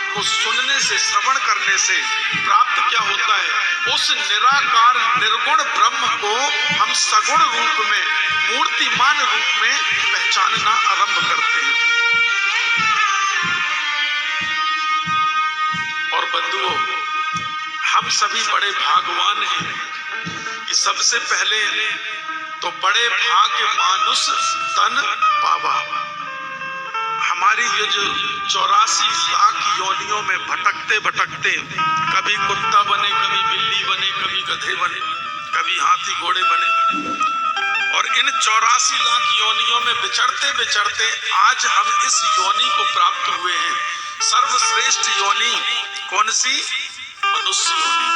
को सुनने से, श्रवण करने से प्राप्त क्या होता है? उस निराकार निर्गुण ब्रह्म को हम सगुण रूप में, मूर्तिमान रूप में पहचानना आरंभ करते हैं। और बंधुओं, हम सभी बड़े भागवान हैं कि सबसे पहले तो बड़े भाग्य मानुष तन पावा। हमारी ये जो 84 लाख योनियों में भटकते भटकते कभी कुत्ता बने, कभी बिल्ली बने, कभी गधे बने, कभी हाथी घोड़े बने, और इन 84 लाख योनियों में विचरते विचरते आज हम इस योनि को प्राप्त हुए हैं। सर्वश्रेष्ठ योनि कौन सी? मनुष्य योनि।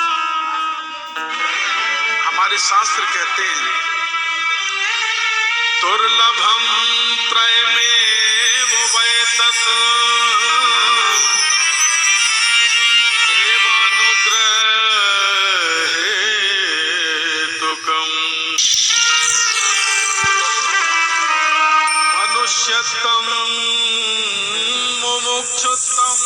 हमारे शास्त्र कहते हैं दुर्लभम त्रयमेव वैतत् देवानुग्रहेतुकम् मनुष्यत्वं मुमुक्षुत्वं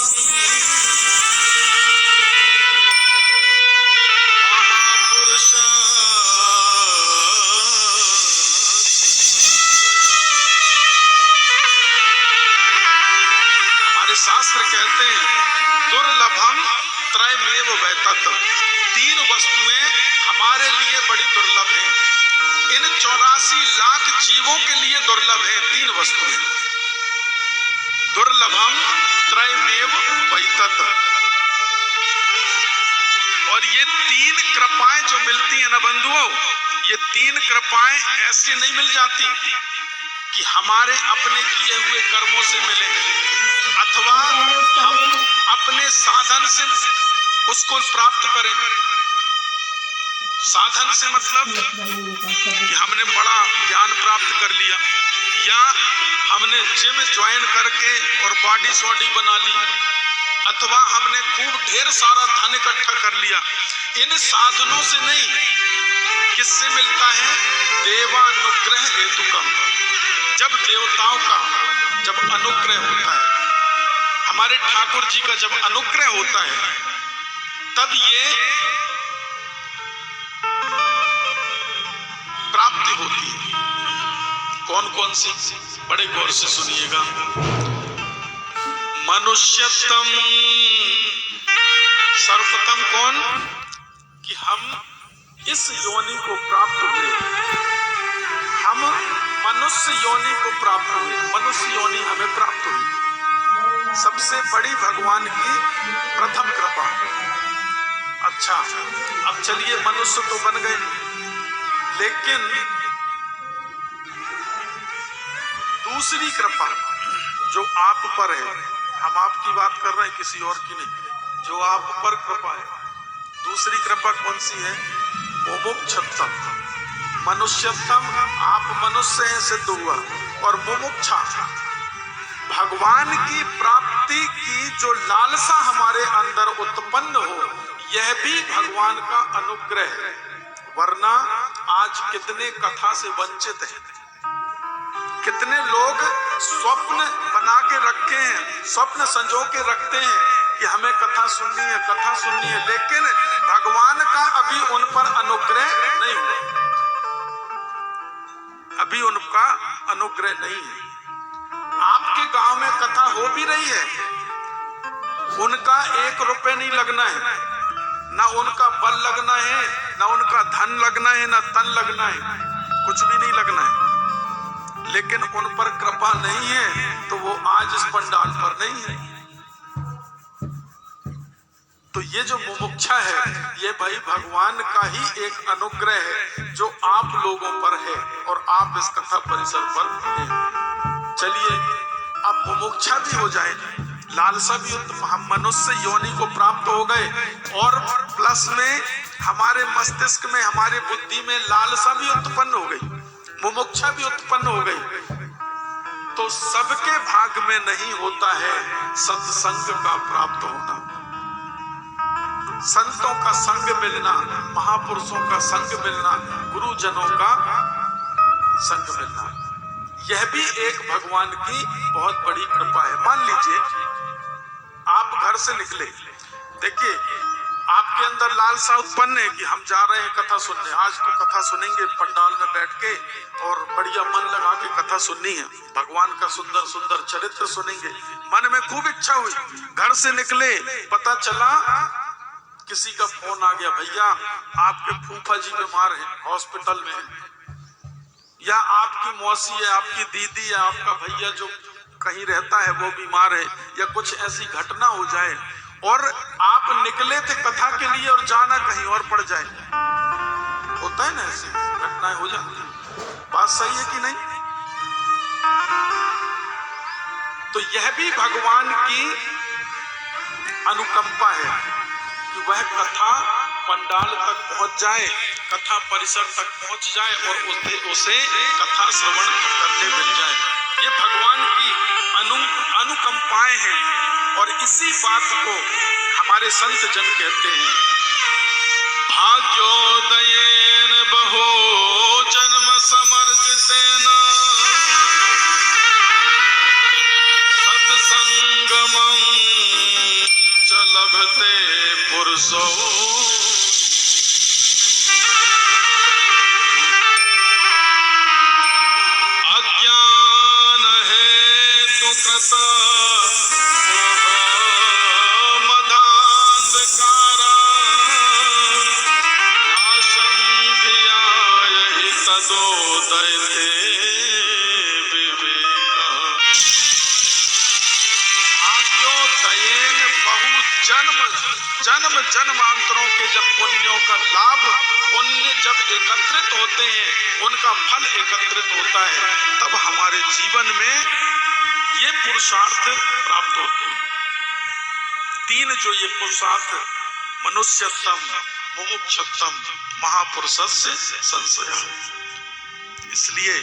शास्त्र कहते हैं दुर्लभम त्रयमेव वैतत्, तीन वस्तुएं हमारे लिए बड़ी दुर्लभ हैं। इन 84 लाख जीवों के लिए दुर्लभ है तीन वस्तुएं। दुर्लभम त्रयमेव वैतत्। और ये तीन कृपाएं जो मिलती हैं ना बंधुओं, ये तीन कृपाएं ऐसे नहीं मिल जाती कि हमारे अपने किए हुए कर्मों से मिले अथवा हम अपने साधन से उसको प्राप्त करें। साधन से मतलब कि हमने बड़ा ज्ञान प्राप्त कर लिया, या हमने जिम ज्वाइन करके और बॉडी सॉडी बना ली, अथवा हमने खूब ढेर सारा धन इकट्ठा कर लिया। इन साधनों से नहीं, किससे मिलता है? देवानुग्रह हेतुकम। जब देवताओं का जब अनुग्रह होता है, हमारे ठाकुर जी का जब अनुग्रह होता है, तब ये प्राप्ति होती है। कौन कौन सी? बड़े गौर से सुनिएगा। मनुष्यत्वम, सर्वप्रथम कौन? कि हम इस योनि को प्राप्त हुए, हम मनुष्य योनि को प्राप्त हुए, मनुष्य योनि हमें प्राप्त हुई। सबसे बड़ी भगवान की प्रथम कृपा। अच्छा, अब चलिए मनुष्य तो बन गए, लेकिन दूसरी कृपा जो आप पर है, हम आपकी बात कर रहे हैं, किसी और की नहीं, जो आप पर कृपा है। दूसरी कृपा कौन सी है? मुमुक्षुत्वम। मनुष्यत्वम, आप मनुष्य हैं, सिद्ध हुआ। और मुमुक्षा, भगवान की प्राप्ति की जो लालसा हमारे अंदर उत्पन्न हो, यह भी भगवान का अनुग्रह है। वरना आज कितने कथा से वंचित हैं, कितने लोग स्वप्न बना के रखे हैं, स्वप्न संजो के रखते हैं कि हमें कथा सुननी है, कथा सुननी है, लेकिन भगवान का अभी उन पर अनुग्रह नहीं हुआ, अभी उनका अनुग्रह नहीं है। आपके गांव में कथा हो भी रही है, उनका 1 रुपए नहीं लगना है, ना उनका बल लगना है, ना उनका धन लगना है, ना तन लगना है, कुछ भी नहीं लगना है, लेकिन उन पर कृपा नहीं है तो वो आज इस पंडाल पर नहीं है। तो ये जो मुमुक्षा है, ये भाई भगवान का ही एक अनुग्रह है जो आप लोगों पर है और आप इस कथा परिसर पर हैं। चलिए अब मुमुक्षा भी हो जाएगी, लालसा भी, हम मनुष्य योनि को प्राप्त हो गए और प्लस में हमारे मस्तिष्क में, हमारे बुद्धि में लालसा भी उत्पन्न हो गई, मुमुक्षा भी उत्पन्न हो गई। तो सबके भाग में नहीं होता है सत्संग का प्राप्त होना, संतों का संग मिलना, महापुरुषों का संग मिलना, गुरुजनों का संग मिलना। यह भी एक भगवान की बहुत बड़ी कृपा है। मान लीजिए आप घर से निकले, देखिए आपके अंदर लालसा उत्पन्न है कि हम जा रहे हैं कथा सुनने, आज तो कथा सुनेंगे पंडाल में बैठ के और बढ़िया मन लगा के कथा सुननी है, भगवान का सुंदर सुंदर चरित्र सुनेंगे। मन में खूब इच्छा हुई, घर से निकले, पता चला किसी का फोन आ गया, भैया आपके फूफा जी बीमार हैं, हॉस्पिटल में हैं, या आपकी मौसी है, आपकी दीदी है, आपका भैया जो कहीं रहता है वो बीमार है, या कुछ ऐसी घटना हो जाए और आप निकले थे कथा के लिए और जाना कहीं और पड़ जाए। होता है ना, ऐसी घटनाएं हो जाती है। बात सही है कि नहीं? तो यह भी भगवान की अनुकंपा है कि वह कथा पंडाल तक पहुंच जाए, कथा परिसर तक पहुंच जाए और उसे कथा श्रवण करने मिल जाए। ये भगवान की अनुकंपाएं हैं और इसी बात को हमारे संत जन कहते हैं, भाग्योदयेन बहो जन्म समर्जितेन सत्संगमं च लभते पुरुषो अज्ञान हेतु कृत मदांधकारा नाशं धियाय तदोदयते विवेकः। भाग्योदयेन बहु जन्म जन्मांतरों के जब पुण्यों का लाभ, पुण्य जब एकत्रित होते हैं, उनका फल एकत्रित होता है, तब हमारे जीवन में ये पुरुषार्थ प्राप्त होते हैं। तीन जो ये पुरुषार्थ, मनुष्यत्तम, मुमुक्षुत्तम, महापुरुषस्य संशयः। इसलिए